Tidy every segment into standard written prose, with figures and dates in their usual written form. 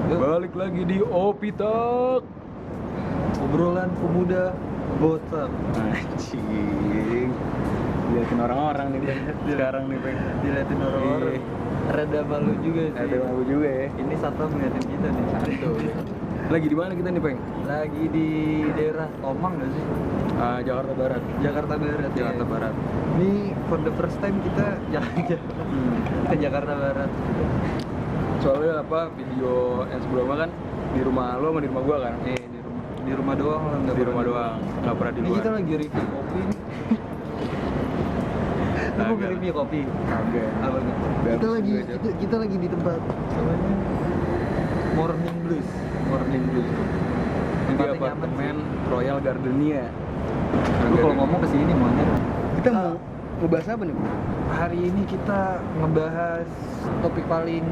Yuk. Balik lagi di Opitak. Obrolan pemuda botak. Anjing. Liatin orang-orang nih Peng. Sekarang nih Peng. Diliatin orang-orang. Iya. Rada malu juga sih. Ada malu juga ya. Ini satpam ngeliatin kita nih. Betul. Lagi di mana kita nih Peng? Lagi di daerah Tomang nggak sih? Jakarta Barat. Jakarta Barat. Jakarta ya. Barat. Ini for the first time kita jalan-jalan ke Jakarta Barat. Soalnya apa video yang sebelumnya kan di rumah lo sama di rumah gua kan? Di rumah doang lah, nggak Di pernah rumah doang, nggak pernah di Ini luar. kita lagi review kopi nih. Lu mau Kagak. review kopi? Kagak. Apa nih? Bagus Kita lagi juga, Jok. kita lagi di tempat namanya Morning Blues. Morning Blues. Di Tempatnya nyaman apartemen sih. Royal Gardenia. Lu kalau ngomong ke sini maunya. Kita mau ngebahas apa nih? Hari ini kita ngebahas topik paling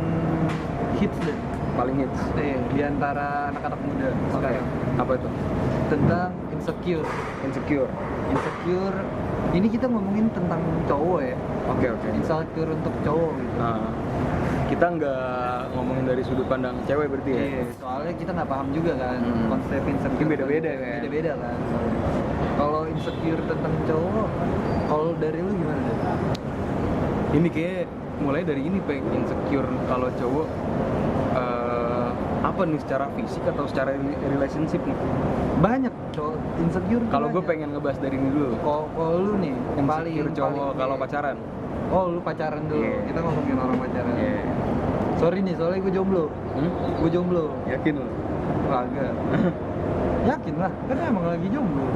hits deh. Paling hits. Di antara anak-anak muda sekarang. Apa itu? Tentang insecure. Insecure. Insecure. Ini kita ngomongin tentang cowok ya. Oke oke. Insecure untuk cowok gitu. Nah, kita nggak ngomongin dari sudut pandang cewek berarti ya? Iya, soalnya kita nggak paham juga kan konsep insecure. Mungkin beda-beda kan? Beda-beda kan. Kalau insecure tentang cowok, kalau dari lu gimana deh? Ini kayak mulai dari ini Peng, insecure kalau cowok apa nih, secara fisik atau secara relationship nih? Banyak cowok insecure. tuh Kalau gue banyak. pengen ngebahas dari ini dulu. Kalau lu nih, yang paling Insecure cowok paling- kalau pacaran. Oh, lu pacaran dulu. Iya. Kita ngomongin orang pacaran. Iya. Sorry nih, soalnya gue jomblo. Gue jomblo. Yakin lo? Kagak. Yakin lah, kan emang lagi jomblo.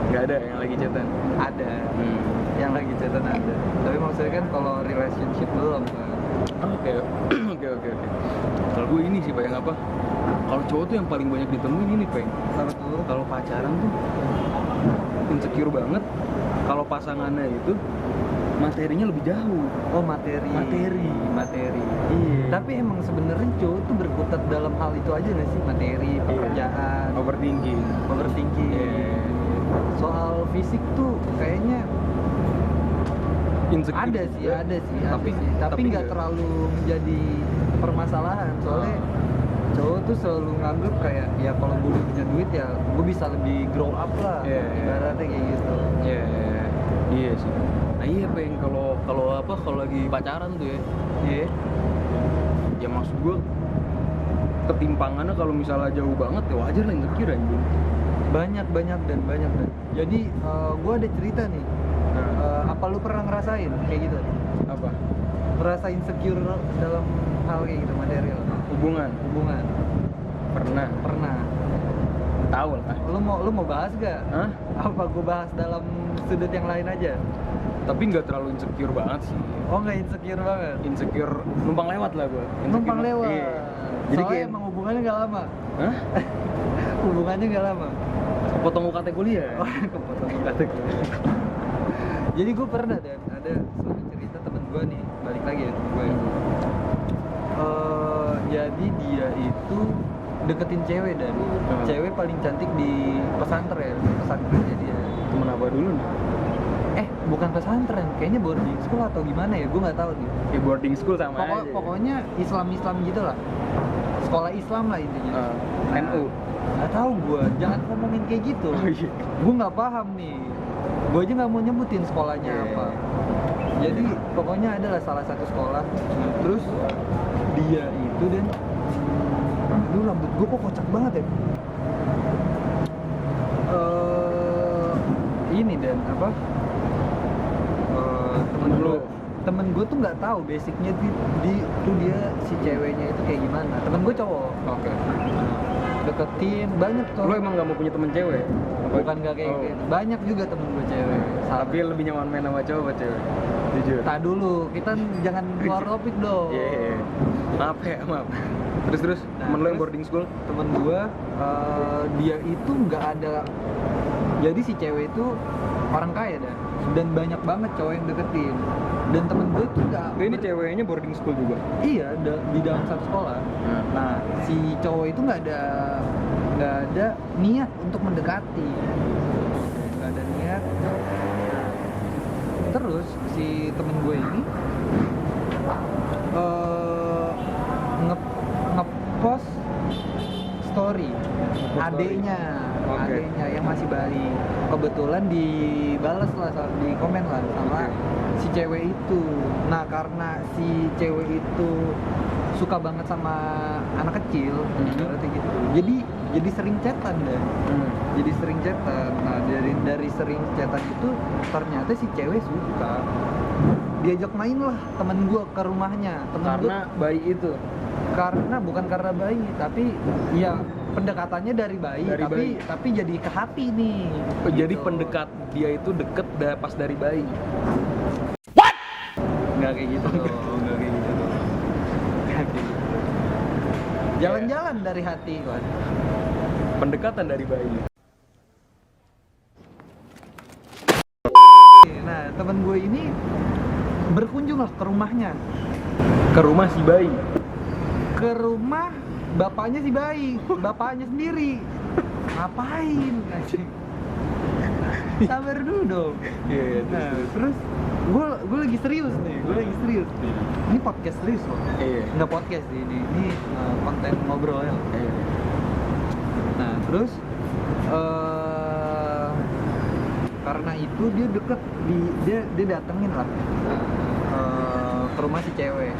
Nggak ada yang lagi chatan. Ada. Yang lagi chatan ada. Tapi maksudnya kan kalau relationship belum kan. Oke, oke, oke, oke. Kalau gue ini sih Peng, apa? Kalau cowok tuh yang paling banyak ditemuin ini Peng. Apa tuh? Kalau pacaran tuh insecure banget. Kalau pasangannya itu materinya lebih jauh. Oh, materi. Materi. Iya. Tapi emang sebenarnya cowok tuh berkutat dalam hal itu aja nggak sih? Materi, pekerjaan, overthinking. overthinking. Iya. Soal fisik tuh kayaknya Insecure ada juga. sih, ada sih. Tapi Tapi nggak terlalu menjadi permasalahan. Soalnya cowok tuh selalu nganggep kayak ya kalau gue udah punya duit ya gue bisa lebih grow up lah. Iya, iya. Ibaratnya kayak gitu. Iya, iya sih. Nah iya Peng, kalau apa kalau lagi pacaran tuh ya, Iya. ya maksud gue ketimpangannya kalau misalnya jauh banget ya wajar lah insecure anjing. Banyak dan. Jadi gue ada cerita nih. Apa lu pernah ngerasain kayak gitu? Apa? Ngerasa insecure dalam hal kayak gitu material Hubungan? Pernah. Tahu lah. Lu mau bahas gak? Hah? Apa gue bahas dalam sudut yang lain aja? Tapi nggak terlalu insecure banget sih. Oh, nggak insecure banget. Insecure numpang lewat lah gue. Numpang lewat. Iya. Jadi Soalnya kayak emang hubungannya nggak lama. hah? Hubungannya nggak lama. Potong UKT kuliah. Oh, kepotong kategori. Jadi gue pernah dan ada suatu cerita temen gue nih, balik lagi ya temen gue. Jadi dia itu deketin cewek dan cewek paling cantik di pesantrennya dia. Temen apa dulu nih? Bukan pesantren, kayaknya boarding school atau gimana ya, gue nggak tahu nih. Ya boarding school sama aja. Pokoknya Islam gitu lah, sekolah Islam lah intinya. NU. Nggak tahu gue, jangan ngomongin kayak gitu. Oh iya. Gue nggak paham nih, gue aja nggak mau nyebutin sekolahnya Iya. apa. Jadi pokoknya adalah salah satu sekolah. Terus dia itu dan aduh rambut gue kok kocak banget ya. Ini dan apa? Temen gue tuh nggak tahu basicnya tuh dia si ceweknya itu kayak gimana. Temen gue cowok. Oke. Deketin banyak tuh. Lo emang nggak mau punya temen cewek? Bukan nggak kayak gitu. Banyak juga temen gue cewek. Tapi lebih nyaman main sama cowok apa cewek? Jujur. Tak dulu, kita jangan keluar topik dong. Iya. Maaf ya, maaf. Terus Nah, temen lo yang terus boarding school? Temen gue, dia itu nggak ada. Jadi si cewek itu orang kaya dan banyak banget cowok yang deketin. Dan temen gue tuh nggak. Ini ceweknya boarding school juga? Iya, di dalam satu sekolah. Nah, si cowok itu nggak ada niat untuk mendekati. Nggak ada niat. Terus si temen gue ini adeknya, Oke. adeknya yang masih bayi. Kebetulan dibales lah, di komen lah sama Oke. si cewek itu. Nah karena si cewek itu suka banget sama anak kecil, berarti gitu. Jadi sering chatan deh. Jadi sering chatan. Nah dari sering chatan itu ternyata si cewek suka. Diajak main lah temen gue ke rumahnya. Temen Karena bayi itu. karena bukan karena bayi, tapi ya pendekatannya dari bayi, Dari tapi bayi. tapi jadi ke hati nih. Jadi Gitu. pendekat dia itu deket pas dari bayi. Nggak kayak gitu dong, nggak kayak gitu dong. Nggak kayak gitu. Jalan-jalan dari hati kan. Pendekatan dari bayi. Nah temen gue ini berkunjung lah ke rumahnya, Ke rumah si bayi. ke rumah bapaknya si bayi, bapaknya sendiri. Ngapain? Sabar dulu dong. Iya, Nah, terus gue lagi serius nih, Ini podcast serius loh. Iya. Nggak podcast sih ini konten ngobrol ya. Iya. Nah, terus karena itu dia deket dia datengin lah ke rumah si cewek.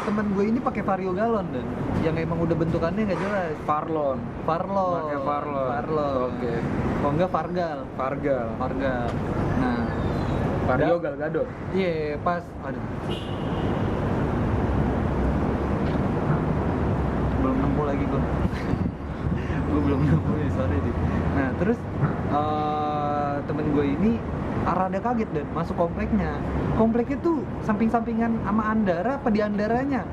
Temen gue ini pakai vario galon dan yang emang udah bentukannya nggak jelas. Parlon. Pakai Parlon. Oke. Kalau nggak Vargal. Vargal. Nah, Vario Da- Gal Gadot. iya pas, aduh. Belum nemu lagi gue. Gue belum nemu nih, sorry deh. Nah terus temen gue ini rada kaget dan masuk kompleknya. Kompleknya tuh samping-sampingan sama Andara apa di Andaranya?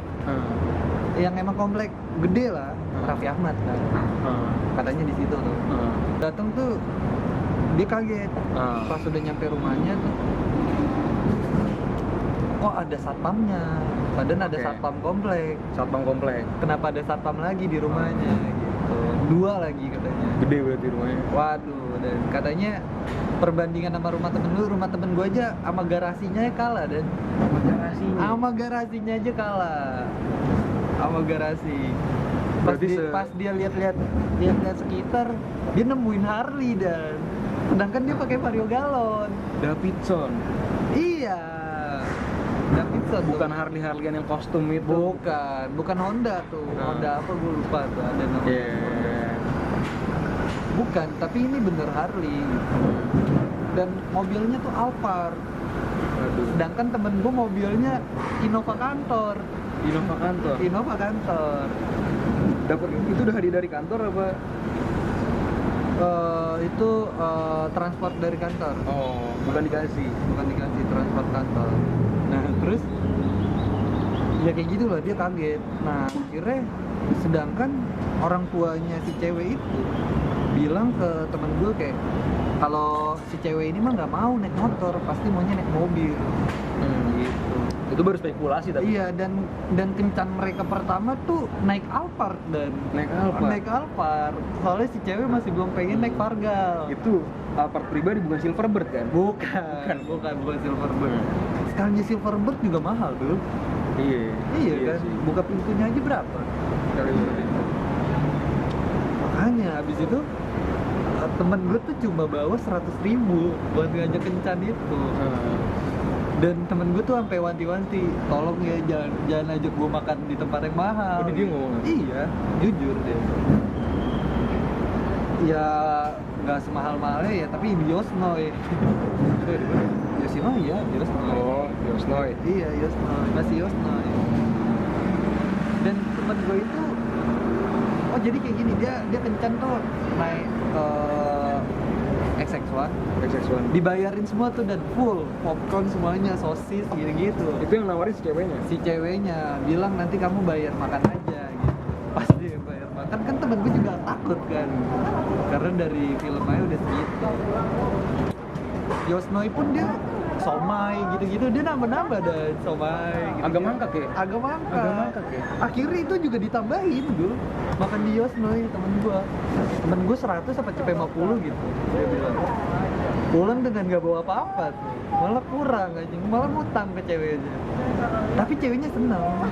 Yang emang komplek gede lah, Raffi Ahmad kan. Katanya di situ tuh. Datang tuh dia kaget. Pas udah nyampe rumahnya tuh, kok ada satpamnya? Padahal ada Oke. satpam komplek. Satpam komplek. Kenapa ada satpam lagi di rumahnya? Gitu. 2 lagi katanya. Gede berarti rumahnya. Waduh, dan katanya perbandingan sama rumah temen gue aja sama garasinya kalah dan sama garasinya aja kalah. Sama garasi. Berarti Pas dia lihat-lihat sekitar, dia nemuin Harley dan sedangkan dia pakai vario galon. Davidson. Iya. Davidson tuh. Bukan Harley-Harleyan yang kostum itu. Bukan Honda tuh. Honda apa gue lupa tuh, ada namanya. Iya. Bukan, tapi ini bener Harley. Dan mobilnya tuh Alphard. Aduh. Sedangkan temen gue mobilnya Innova Kantor. Innova kantor. Dapat itu udah dari kantor apa? Itu transport dari kantor. Oh, bukan dikasih. Bukan dikasih, transport kantor. Nah terus ya kayak gitu lah, dia kaget. Nah akhirnya sedangkan orang tuanya si cewek itu bilang ke temen gue kayak kalau si cewek ini mah nggak mau naik motor, pasti maunya naik mobil. Gitu. Itu baru spekulasi tapi. Iya, dan kencan mereka pertama tuh naik Alphard dan naik Alphard. Soalnya si cewek masih belum pengen naik Vargal. Itu Alphard pribadi bukan Silverbird kan? Bukan Silverbird. Sekalinya Silverbird juga mahal tuh. Iya kan, sih. buka pintunya aja berapa? Kali berapa? Makanya habis itu temen gue tuh cuma bawa 100.000 buat ngajak kencan itu. Dan temen gue tuh sampai wanti-wanti, tolong ya jangan ajak gue makan di tempat yang mahal. Oh, dia ngomong? Iya, jujur deh. Ya nggak semahal-mahalnya ya, tapi di Yosnoy. Yosnoy ya, Yosnoy. Oh, Yosnoy. Iya, Yosnoy, masih Yosnoy. Dan temen gue itu, oh jadi kayak gini, dia kencan tuh naik XX1, dibayarin semua tuh dan full popcorn semuanya, sosis gitu-gitu. Itu yang nawarin si ceweknya. Si ceweknya bilang nanti kamu bayar makan aja gitu. Pas dia bayar makan kan temen gue juga takut kan, karena dari film aja udah segitu. Yosnoy pun dia somai gitu-gitu, dia nambah-nambah dan somai gitu. Agak mangkak ya? Agak mangkak ya? Akhirnya itu juga ditambahin gue makan di Yosnoy temen gue 100 apa cepet 50 gitu dia bilang. Pulang dengan gak bawa apa-apa tuh, malah kurang aja, malah ngutang ke ceweknya. Tapi ceweknya seneng sama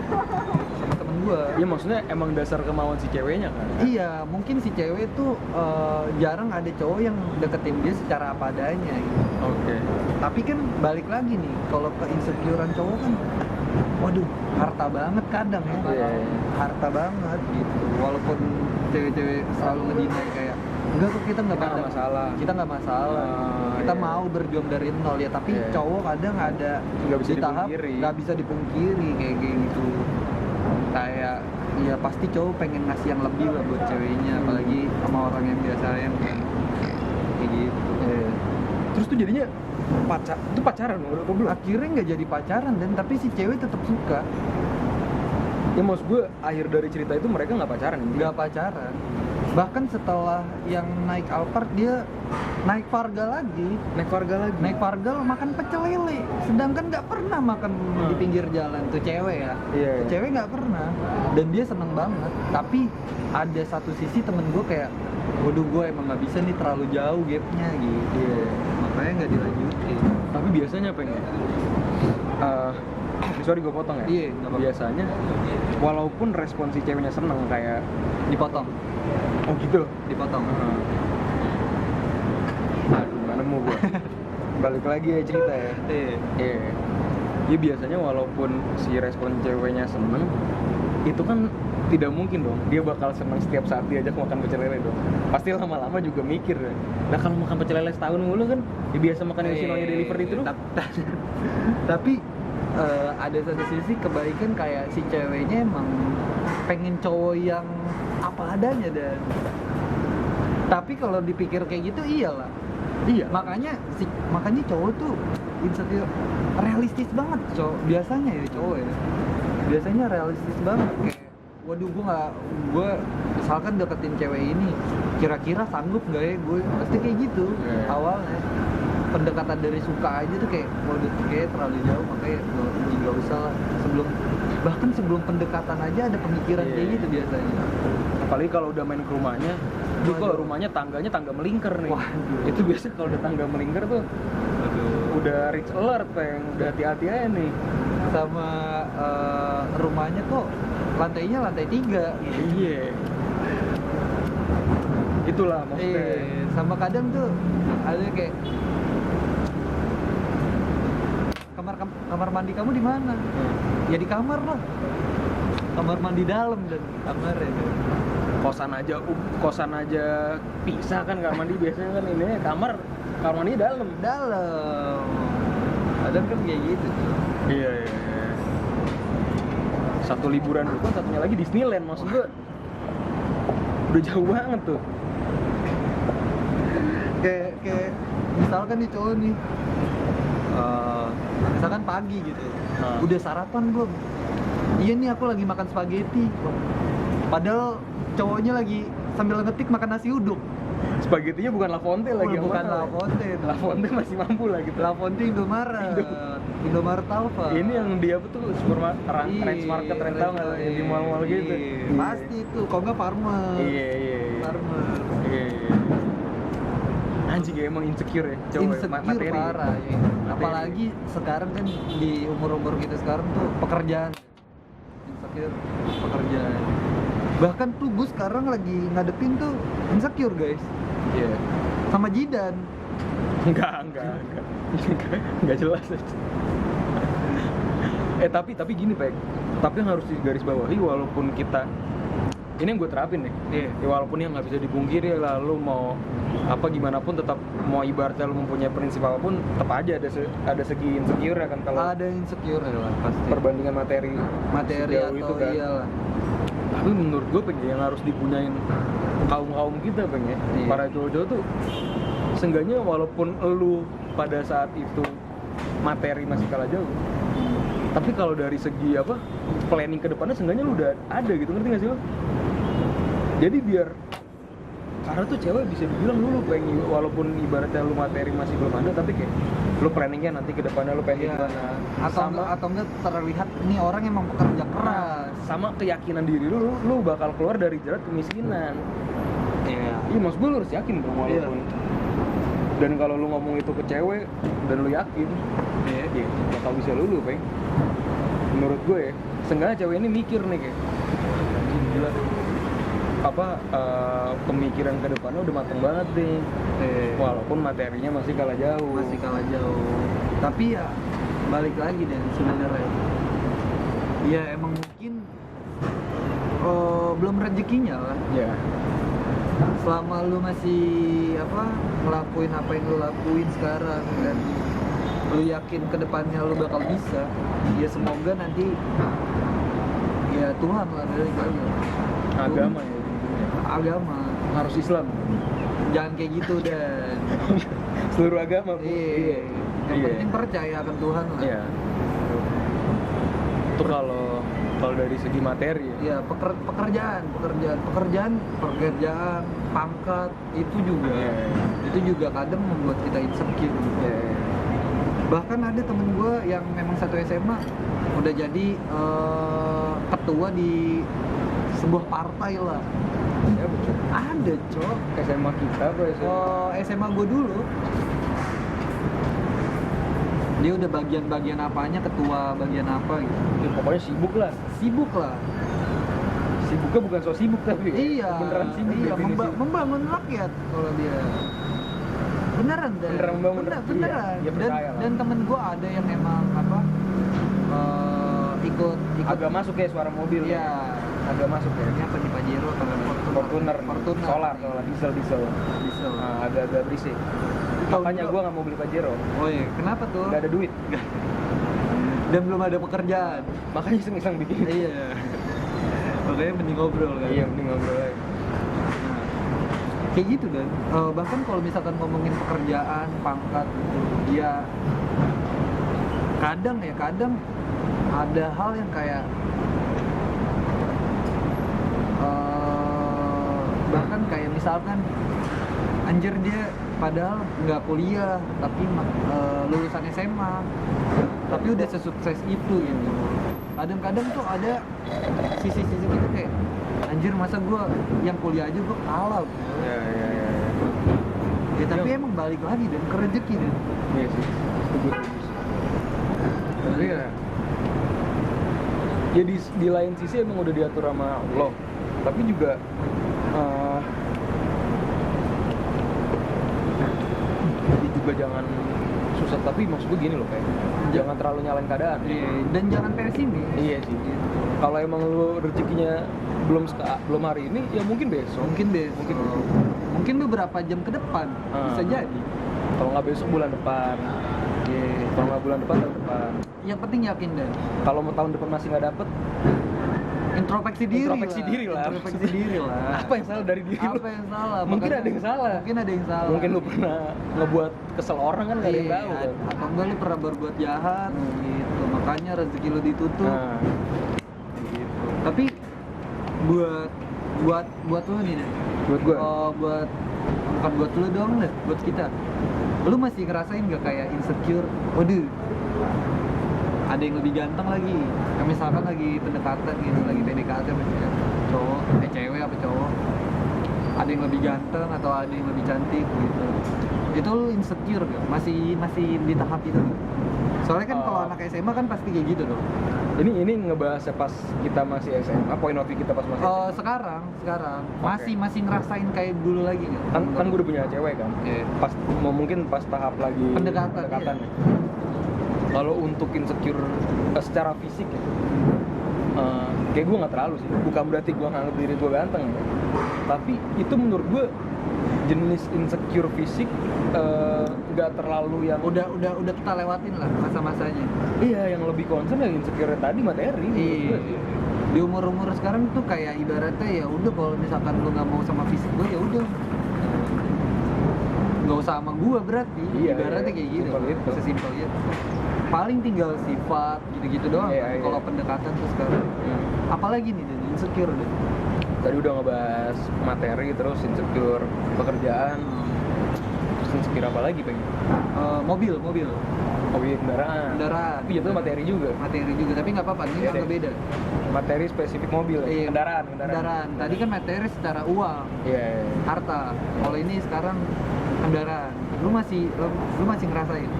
temen gue. Iya maksudnya emang dasar kemauan si ceweknya kan? Iya, mungkin si cewek tuh jarang ada cowok yang deketin dia secara apa adanya gitu. Oke. Tapi kan balik lagi nih, kalau ke insecurean cowok kan, waduh, harta banget kadang ya. Iya. Harta banget gitu. Walaupun cewek-cewek selalu ngedinai kayak, enggak kok kita nggak Kita nggak masalah. Kita nggak masalah. Kita iya. mau berjuang dari nol ya. Tapi Iya. cowok kadang ada Nggak bisa di tahap dipungkiri. nggak bisa dipungkiri kayak gitu. Kayak ya pasti cowok pengen ngasih yang lebih lah buat ceweknya, apalagi sama orang yang biasa sayang kan. Kayak gitu. Iya. Terus tuh jadinya pacaran menurut lo belum? Akhirnya nggak jadi pacaran dan tapi si cewek tetap suka. Ya maksud gue akhir dari cerita itu mereka nggak pacaran intinya. Nggak pacaran. Bahkan setelah yang naik Alphard dia naik Varga lagi. Naik warga lagi. Naik Varga makan pecel lele. Sedangkan nggak pernah makan di pinggir jalan tuh cewek ya. Iya. Tuh cewek nggak pernah. Dan dia seneng banget. Tapi ada satu sisi temen gue kayak, waduh gue emang nggak bisa nih terlalu jauh gapnya gitu. Iya. Makanya nggak dilanjutin. Tapi biasanya pengen. Sorry gue potong ya. Iya, nggak apa-apa. Biasanya walaupun respon si ceweknya seneng kayak Dipotong. oh gitu. Dipotong. Aduh, gak nemu gue. Balik lagi ya cerita ya. Iya. Ya biasanya walaupun si respon ceweknya seneng, itu kan tidak mungkin dong dia bakal seneng setiap saat diajak makan pecel lele dong. Pasti lama-lama juga mikir. Nah kalau makan pecel lele setahun mulu kan, ya biasa makan yang Yoshinoya delivery itu dong. Tapi ada satu sisi kebaikan kayak si ceweknya emang pengen cowok yang apa adanya dan tapi kalau dipikir kayak gitu iyalah. Iya. Makanya cowok tuh insecure realistis banget cowok biasanya ya cowok ya. Biasanya realistis banget kayak waduh gue misalkan deketin cewek ini kira-kira sanggup gak ya gue pasti kayak gitu awalnya. Pendekatan dari suka aja tuh kayak waduh kayak terlalu jauh makanya nggak usah lah bahkan sebelum pendekatan aja ada pemikiran kayak gitu biasanya. Apalagi kalau udah main ke rumahnya, itu kok rumahnya tangganya tangga melingkar nih. Waduh. Itu biasa kalau udah tangga melingkar tuh udah rich alert Peng, udah hati-hati aja nih. Sama rumahnya kok lantainya lantai 3. Iya. Itulah maksudnya. Sama kadang tuh ada kayak kamar mandi kamu di mana? Ya di kamar lah. Kamar mandi dalam dan kamar ya. Kosan aja pisah kan kamar mandi biasanya kan ini kamar mandi dalam. Kadang kan kayak gitu tuh. Iya. Satu liburan dulu satunya lagi Disneyland maksud gue. Udah jauh banget tuh. Kayak misalkan nih cowok nih misalkan pagi gitu udah sarapan belum? Iya nih aku lagi makan spaghetti padahal cowoknya lagi sambil ngetik makan nasi uduk. Spaghettinya bukan La Fonte lagi bukan La Fonte. La Fonte masih mampu lah gitu. La Fonte Indomaret Alfa. Ini yang dia tuh Range Market rental yang di mall-mall gitu. Pasti itu, kok nggak Farmer. Iya. Farmer. Iya. Anjing emang insecure ya cowok. Insecure materi. parah ya. Apalagi sekarang kan di umur-umur kita sekarang tuh pekerjaan. Insecure pekerjaan. Bahkan tuh gue sekarang lagi ngadepin tuh insecure guys. Iya. Sama Jidan. Enggak jelas aja. Tapi gini Pek. Tapi yang harus digarisbawahi walaupun kita ini yang gue terapin nih. Iya. Ya, walaupun yang nggak bisa dipungkiri lah lu mau apa gimana pun tetap mau ibaratnya lu mempunyai prinsip apapun tetap aja ada segi insecure ya kan kalau Ada insecure lah pasti. perbandingan materi Atau itu kan. iyalah. Tapi menurut gue yang harus dipunyain kaum kita Iya. para cowok-cowok tuh seenggaknya walaupun lu pada saat itu materi masih kalah jauh tapi kalau dari segi planning ke depannya seenggaknya lu udah ada gitu, ngerti gak sih lu? Jadi biar karena tuh cewek bisa dibilang lu pengen walaupun ibaratnya lu materi masih belum ada tapi kayak lu planningnya nanti ke depannya lu pengen gimana atau enggak terlihat ini orang emang pekerja keras sama keyakinan diri lu bakal keluar dari jerat kemiskinan. Iya. Iya maksud gue lu harus yakin dong walaupun dan kalau lu ngomong itu ke cewek dan lu yakin bakal bisa lu Peng. Menurut gue ya seenggaknya cewek ini mikir nih kayak gila pemikiran ke depannya udah mateng banget nih. Walaupun materinya masih kalah jauh. Tapi ya balik lagi deh sebenarnya. Ya emang mungkin belum rezekinya lah. Ya. Selama lu masih ngelakuin apa yang lu lakuin sekarang dan lu yakin kedepannya lu bakal bisa, ya semoga nanti ya Tuhan lah dari aja. Agama ya. Agama Harus Islam. jangan kayak gitu dan Seluruh agama. Bu. iya yang penting percaya akan Tuhan lah. Iya. Itu kalau dari segi materi ya. Ya pekerjaan, pangkat itu juga itu juga kadang membuat kita insecure. Bahkan ada temen gue yang memang satu SMA udah jadi ketua di sebuah partai lah. Ya betul. Ada cok. SMA kita bro, SMA gue dulu dia udah bagian apanya, ketua bagian apa gitu. Ya, pokoknya sibuk lah. Sibuknya bukan so sibuk tapi Iya, beneran sibuk. iya definisi. membangun rakyat kalau dia. Beneran deh. Beneran membangun Beneran. Iya, percaya lah. Dan temen gue ada yang emang ikut Agak masuk ya suara mobil. Iya. Agak masuk ya. Ini apa nih Pajero atau Fortuner. Solar, diesel. Diesel. Nah, agak berisik. Makanya gue nggak mau beli Pajero. Oh iya, kenapa tuh? Nggak ada duit. Dan belum ada pekerjaan. Makanya iseng-iseng bikin. Iya. Makanya mending ngobrol kan. Iya, mending ngobrol aja. Nah, kayak gitu dan bahkan kalau misalkan ngomongin pekerjaan, pangkat gitu, ya kadang ada hal yang kayak bahkan kayak misalkan anjir dia padahal nggak kuliah tapi lulusan SMA tapi udah sesukses itu gitu. Kadang-kadang tuh ada sisi-sisi gitu kayak anjir masa gue yang kuliah aja gue kalah gitu. Ya. Ya tapi emang balik lagi dan ke rezeki dan Iya sih. Setuju. Tapi ya di lain sisi emang udah diatur sama Allah. Tapi juga jangan susah, tapi maksud gue gini loh kayak jangan terlalu nyalain keadaan. dan jangan pesimis. Iya sih. Kalau emang lu rezekinya belum hari ini ya mungkin besok. Mungkin beberapa jam ke depan bisa jadi. Kalau nggak besok bulan depan. Kalau nggak bulan depan tahun depan. Yang penting yakin dan Kalau mau tahun depan masih nggak dapet, introspeksi diri lah. Apa yang salah dari diri lu? Apa yang salah? Mungkin ada yang salah. Mungkin lu pernah ngebuat kesel orang kan nggak ada yang tahu kan. Atau enggak lu pernah berbuat jahat gitu. Makanya rezeki lu ditutup. Nah, Gitu. Tapi buat lu nih deh. buat gue. Bukan buat lu doang deh, buat kita. Lu masih ngerasain gak kayak insecure? Waduh. Ada yang lebih ganteng lagi. Misalkan lagi pendekatan gitu, lagi PDKT sama cowok, cewek apa cowok. Ada yang lebih ganteng atau ada yang lebih cantik gitu. Itu lu insecure gak? Masih di tahap itu gak? Soalnya kan kalau anak SMA kan pasti kayak gitu dong. Ini ngebahasnya pas kita masih SMA, point of view kita pas masih SMA. Sekarang Oke. masih ngerasain kayak dulu lagi nggak? Kan gue udah punya cewek kan. Pas mungkin pas tahap lagi Pendekatan, ya. Kalau untuk insecure secara fisik ya, kayak gue nggak terlalu sih. Bukan berarti gue nganggap diri gue ganteng ya. Tapi itu menurut gue jenis insecure fisik nggak terlalu yang Udah kita lewatin lah masa-masanya. Iya, yang lebih concern yang insecure tadi materi. Iya. Di umur sekarang tuh kayak ibaratnya ya udah kalau misalkan lu nggak mau sama fisik gue ya udah nggak usah sama gue berarti. Iya, Ibaratnya kayak gitu. simpel itu. Sesimpel itu. Paling tinggal sifat gitu-gitu doang. Iya, Kalau iya. pendekatan tuh sekarang. Apalagi nih dan insecure deh. Tadi udah ngebahas materi, terus insecure pekerjaan, terus insecure apa lagi pengen? Mobil. Hobi kendaraan. Iya itu materi juga. Materi juga, tapi nggak apa-apa, ini Iya nggak deh. beda. Materi spesifik mobil, ya? Iya, kendaraan. Tadi kan materi secara uang, Iya. harta. Kalau ini sekarang kendaraan. Lu masih ngerasain?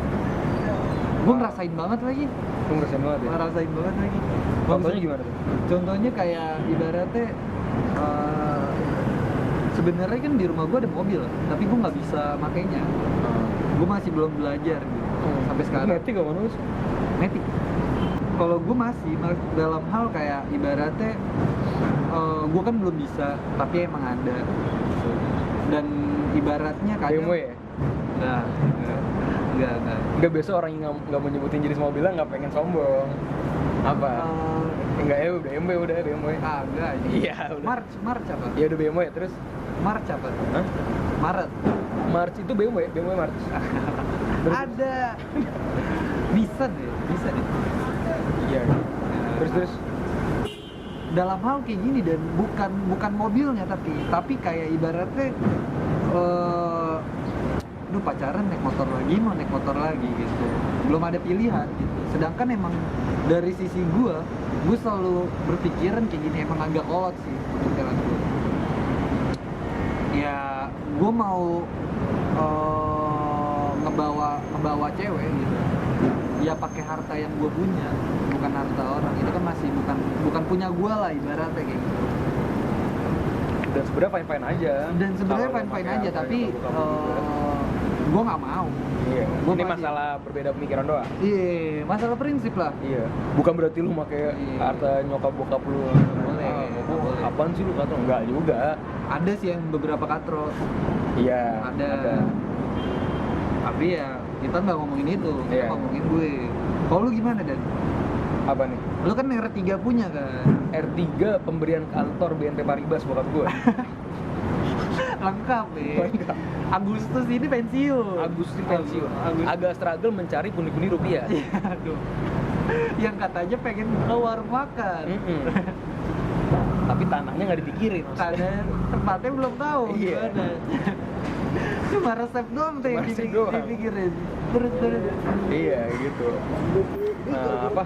Gue ngerasain banget lagi. Lu ngerasain banget ya? Ngerasain banget lagi. Contohnya gimana tuh? Contohnya kayak ibaratnya sebenarnya kan di rumah gue ada mobil, tapi gue nggak bisa makainya. Gue masih belum belajar gitu sampai sekarang. Metik apa nulis? Metik. Kalau gue masih dalam hal kayak ibaratnya gue kan belum bisa, tapi emang ada. Dan ibaratnya kadang BMW ya? Enggak. Enggak, biasa orang yang nggak mau nyebutin jenis mobilnya nggak pengen sombong. Apa? Enggak ya, udah BMW. Enggak. Iya, udah. March apa? Ya udah BMW ya, terus? March apa? Hah? Maret. March itu BMW March. Ada. Bisa deh. Iya. Terus Dalam hal kayak gini dan bukan mobilnya tapi kayak ibaratnya lu pacaran naik motor lagi gitu, belum ada pilihan gitu. Sedangkan emang dari sisi gue selalu berpikiran kayak gini, emang agak kolot sih pikiran gue. Ya gue mau ngebawa cewek gitu, ya pakai harta yang gue punya, bukan harta orang. Itu kan masih bukan punya gue lah ibaratnya kayak gitu. dan sebenarnya fine aja. Dan sebenarnya Kalau fine pakai aja, apa tapi yang kamu gue nggak mau. Iya. Gua Ini pasti- masalah berbeda pemikiran doang. Iya, masalah prinsip lah. Iya. Bukan berarti lu pakai Iya. harta nyokap bokap lu. Boleh, Gua boleh. apaan sih lu kata? Enggak juga. Ada sih yang beberapa katro, Iya. ada. Tapi ya kita nggak ngomongin itu, kita Iya. ngomongin gue. Kalau lu gimana Dan? Apa nih? Lu kan R3 punya kan? R3 pemberian kantor BNP Paribas bokap gua. Lengkap ya. Lengkap. Agustus ini pensiun. Agustus pensiun. Agustus. Agak struggle mencari pundi-pundi rupiah. Iya, aduh. Yang katanya pengen ke warung makan. Mm-mm. Tapi tanahnya nggak dipikirin. Karena tempatnya belum tahu Iya. gimana. Cuma resep doang tuh yang Cuma resep doang. dipikirin. Terus. Iya gitu. Nah, apa?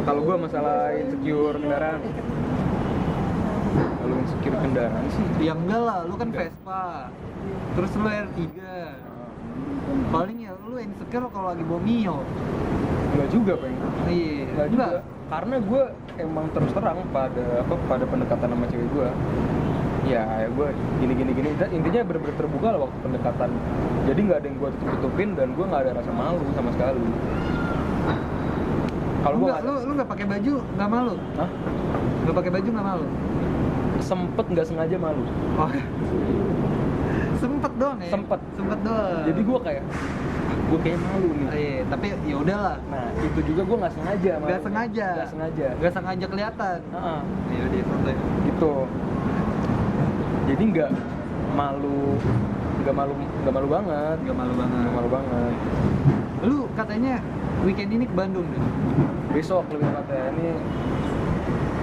Kalau gua masalah insecure kendaraan. Kalau insecure kendaraan sih Ya enggak lah, lu kan Enggak. Vespa. Terus lu R3. Paling ya lu insecure kalau lagi bawa Mio. enggak juga, Peng. Iya. Enggak juga. Karena gue emang terus terang pada pendekatan sama cewek gue. Ya gue gini. Intinya bener-bener terbuka lah waktu pendekatan. Jadi nggak ada yang gue tutupin dan gue nggak ada rasa malu sama sekali. Kalau gue Lu nggak pakai baju nggak malu? Hah? Nggak pakai baju nggak malu? Sempet nggak sengaja malu. Oh. Sempet doang ya? Sempet doang. Jadi gue kayak malu nih. Iya, tapi ya udahlah. Nah itu juga gue nggak sengaja malu. Nggak sengaja. Nggak sengaja kelihatan. Heeh. Ya udah santai. Gitu. Jadi nggak malu banget. Nggak malu banget. Nggak malu banget. Lu katanya weekend ini ke Bandung deh. Besok lebih tepatnya ini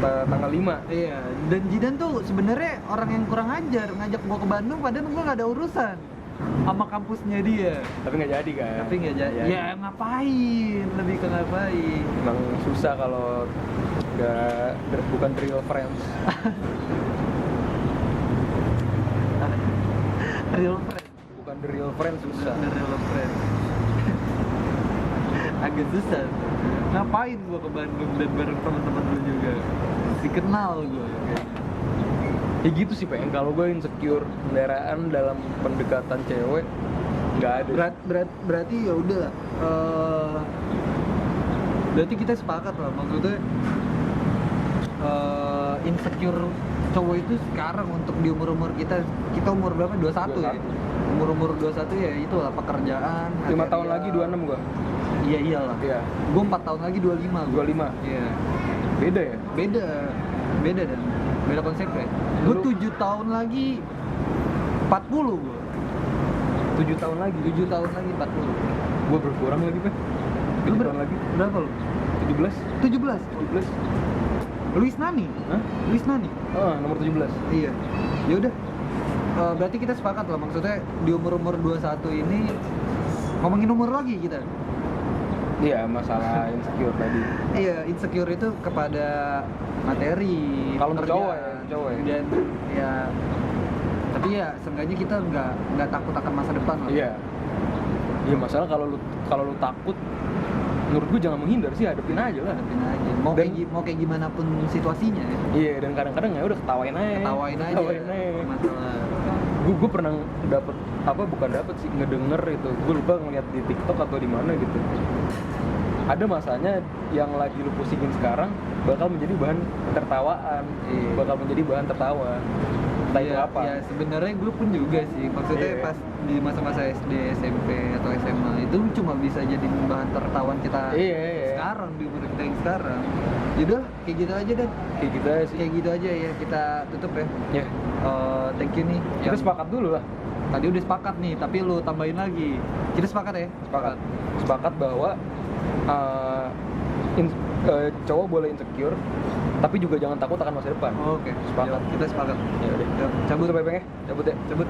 tanggal 5. Iya, dan Jidan tuh sebenarnya orang yang kurang ajar ngajak gua ke Bandung padahal gua nggak ada urusan sama kampusnya dia. Tapi nggak jadi kan? Tapi nggak jadi. Nggak Ya ngapain? Lebih ke ngapain? Emang susah kalau bukan real friends. Real friend. Bukan the real friends susah. Bener, real friend. Agak susah. Ngapain gua ke Bandung dan bareng teman-teman lu juga? Dikenal gua kayaknya. Ya gitu sih pengen. Kalau gue insecure kendaraan dalam pendekatan cewek nggak ada. Berarti ya udah. Berarti kita sepakat lah, maksudnya insecure cowok itu sekarang untuk di umur kita umur berapa? 21 ya? 21. Umur 21 ya itu lah pekerjaan 5 tahun material. lagi 26 gue. Iya iyalah. Iya. Gue 4 tahun lagi 25 gua. 25. Iya. Beda ya? Beda dan beda konsepnya. Gue Lu- 7 tahun lagi 40 gue. 7 tahun lagi. 7 tahun lagi 40. Gue berkurang lagi Pak. Lu 7 tahun lagi. berapa lu? 17. 17. 17. Luis Nani. Hah? Luis Nani. Oh, nomor 17. Iya. Ya udah. Berarti kita sepakat lah, maksudnya di umur-umur 21 ini ngomongin umur lagi kita. Iya, masalah insecure tadi. Iya, insecure itu kepada materi. Kalau untuk pekerjaan. cowok ya. Dan ya tapi ya seenggaknya kita nggak takut akan masa depan lah. Iya. Iya, masalah kalau lu takut menurut gue jangan menghindar sih, hadapin aja lah. Hadapin aja. Mau Dan- kayak gimana pun situasinya ya. Iya, dan kadang-kadang ya udah ketawain aja. Ketawain aja. Masalah. Gue pernah dapet apa, bukan dapet sih, ngedenger itu, gue lupa ngeliat di TikTok atau di mana gitu, ada masanya yang lagi lu pusingin sekarang bakal menjadi bahan tertawaan. Iya. Bakal menjadi bahan tertawa, entah itu apa. Ya sebenarnya gue pun juga sih. Maksudnya Iya. pas di masa-masa SD, SMP atau SMA itu cuma bisa jadi bahan tertawan kita Iya. sekarang, di umur kita yang sekarang. Yaudah, kayak gitu aja deh. Kayak gitu aja sih. Kayak gitu aja ya, kita tutup ya. Ya, Thank you nih. kita Yang sepakat dulu lah. Tadi udah sepakat nih, tapi lu tambahin lagi. Kita sepakat ya? Sepakat bahwa cowok boleh insecure, tapi juga jangan takut akan masa depan. Oke. Sepakat. Kita sepakat. Ya udah. Ya, cabut. Cabut ya, Peng, ya? Cabut ya. Cabut.